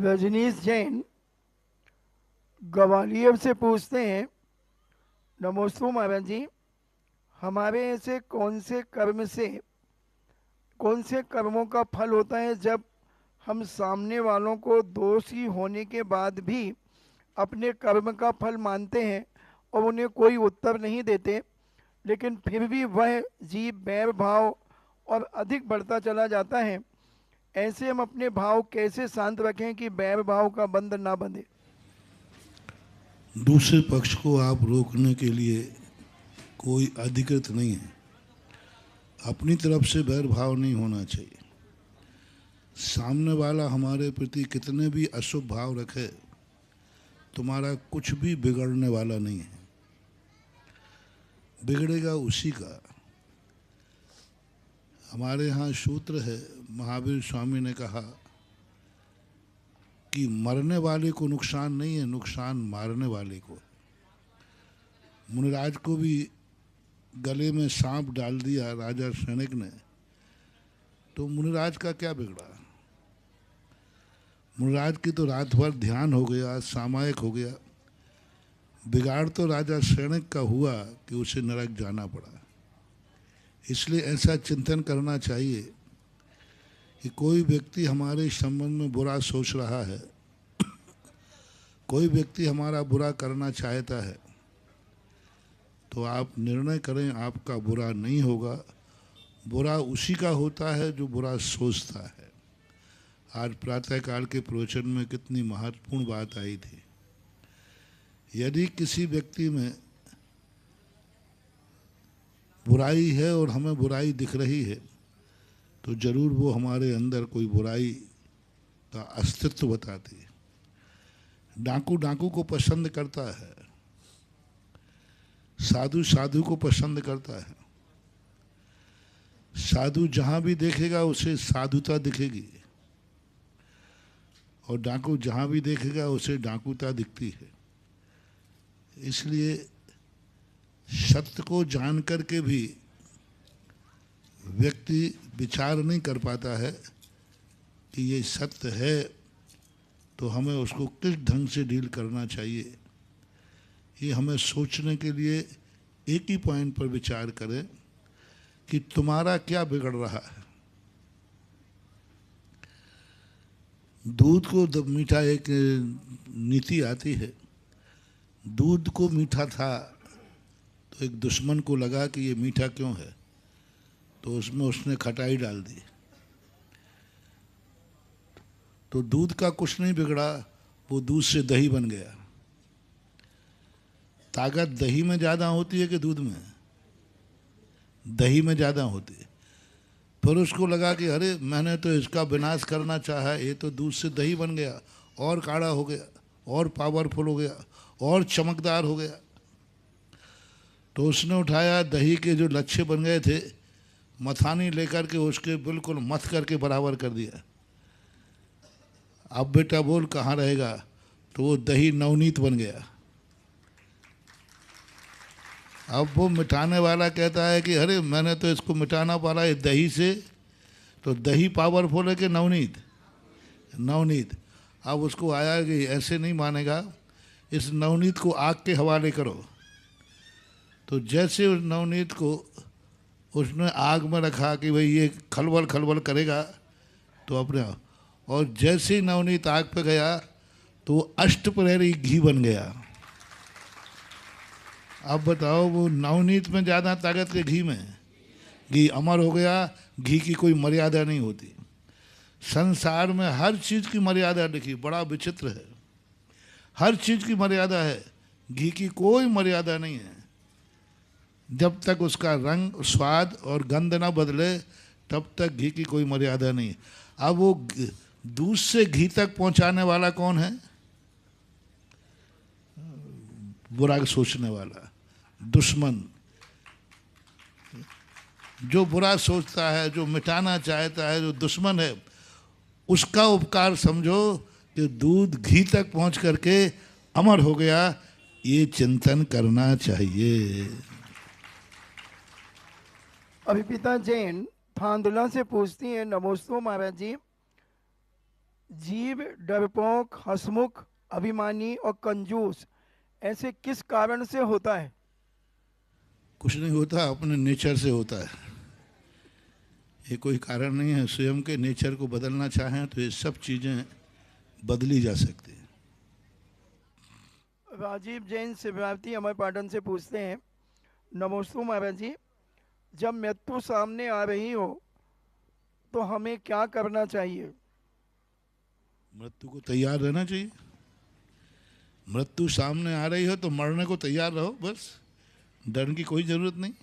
रजनीश जैन ग्वालियर से पूछते हैं, नमोस्तु महाराज जी, हमारे ऐसे कौन से कर्मों का फल होता है जब हम सामने वालों को दोषी होने के बाद भी अपने कर्म का फल मानते हैं और उन्हें कोई उत्तर नहीं देते, लेकिन फिर भी वह जीव बैर भाव और अधिक बढ़ता चला जाता है। ऐसे हम अपने भाव कैसे शांत रखें कि बैर भाव का बंध ना बंधे? दूसरे पक्ष को आप रोकने के लिए कोई अधिकृत नहीं है। अपनी तरफ से बैर भाव नहीं होना चाहिए। सामने वाला हमारे प्रति कितने भी अशुभ भाव रखे, तुम्हारा कुछ भी बिगड़ने वाला नहीं है। बिगड़ेगा उसी का। हमारे यहाँ सूत्र है, महावीर स्वामी ने कहा कि मरने वाले को नुकसान नहीं है, नुकसान मारने वाले को। मुनिराज को भी गले में सांप डाल दिया राजा सैनिक ने, तो मुनिराज का क्या बिगड़ा? मुनिराज की तो रात भर ध्यान हो गया, सामायिक हो गया। बिगाड़ तो राजा सैनिक का हुआ कि उसे नरक जाना पड़ा। इसलिए ऐसा चिंतन करना चाहिए कि कोई व्यक्ति हमारे संबंध में बुरा सोच रहा है, कोई व्यक्ति हमारा बुरा करना चाहता है, तो आप निर्णय करें, आपका बुरा नहीं होगा। बुरा उसी का होता है जो बुरा सोचता है। आज प्रातःकाल के प्रवचन में कितनी महत्वपूर्ण बात आई थी। यदि किसी व्यक्ति में बुराई है और हमें बुराई दिख रही है, तो जरूर वो हमारे अंदर कोई बुराई का अस्तित्व बताती है। डाकू डाकू को पसंद करता है, साधु साधु को पसंद करता है। साधु जहां भी देखेगा उसे साधुता दिखेगी, और डाकू जहां भी देखेगा उसे डाकूता दिखती है। इसलिए सत्य को जान करके भी व्यक्ति विचार नहीं कर पाता है कि ये सत्य है, तो हमें उसको किस ढंग से डील करना चाहिए। ये हमें सोचने के लिए एक ही पॉइंट पर विचार करें कि तुम्हारा क्या बिगड़ रहा है। दूध को मीठा, एक नीति आती है, दूध को मीठा था तो एक दुश्मन को लगा कि ये मीठा क्यों है, तो उसमें उसने खटाई डाल दी, तो दूध का कुछ नहीं बिगड़ा, वो दूध से दही बन गया। ताकत दही में ज़्यादा होती है कि दूध में? दही में ज़्यादा होती है। फिर उसको लगा कि अरे मैंने तो इसका विनाश करना चाहा, ये तो दूध से दही बन गया, और गाढ़ा हो गया, और पावरफुल हो गया, और चमकदार हो गया। तो उसने उठाया, दही के जो लच्छे बन गए थे, मथानी लेकर के उसके बिल्कुल मथ करके बराबर कर दिया। अब बेटा बोल कहाँ रहेगा? तो वो दही नवनीत बन गया। अब वो मिटाने वाला कहता है कि अरे मैंने तो इसको मिटाना पड़ा है दही से, तो दही पावरफुल है कि नवनीत? नवनीत। अब उसको आया कि ऐसे नहीं मानेगा, इस नवनीत को आग के हवाले करो। तो जैसे उस नवनीत को उसने आग में रखा कि भाई ये खलबल खलबल करेगा, तो अपने, और जैसे ही नवनीत आग पे गया तो अष्टप्रहरी घी बन गया। अब बताओ, वो नवनीत में ज़्यादा ताकत के घी में? घी अमर हो गया। घी की कोई मर्यादा नहीं होती। संसार में हर चीज़ की मर्यादा लिखी, बड़ा विचित्र है। हर चीज़ की मर्यादा है, घी की कोई मर्यादा नहीं है। जब तक उसका रंग, स्वाद और गंध ना बदले, तब तक घी की कोई मर्यादा नहीं है। अब वो दूध से घी तक पहुंचाने वाला कौन है? बुरा सोचने वाला, दुश्मन। जो बुरा सोचता है, जो मिटाना चाहता है, जो दुश्मन है, उसका उपकार समझो कि दूध घी तक पहुंच करके अमर हो गया। ये चिंतन करना चाहिए। अभिपिता जैन फांदुला से पूछती हैं, नमोस्तु महाराज जी, जीव डरपोक, हंसमुख, अभिमानी और कंजूस ऐसे किस कारण से होता है? कुछ नहीं होता, अपने नेचर से होता है। ये कोई कारण नहीं है। स्वयं के नेचर को बदलना चाहें तो ये सब चीज़ें बदली जा सकती हैं। राजीव जैन शिवरात्रि अमर पाटन से पूछते हैं, नमोस्तु महाराज जी, जब मृत्यु सामने आ रही हो तो हमें क्या करना चाहिए? मृत्यु को तैयार रहना चाहिए। मृत्यु सामने आ रही हो तो मरने को तैयार रहो, बस। डर की कोई ज़रूरत नहीं।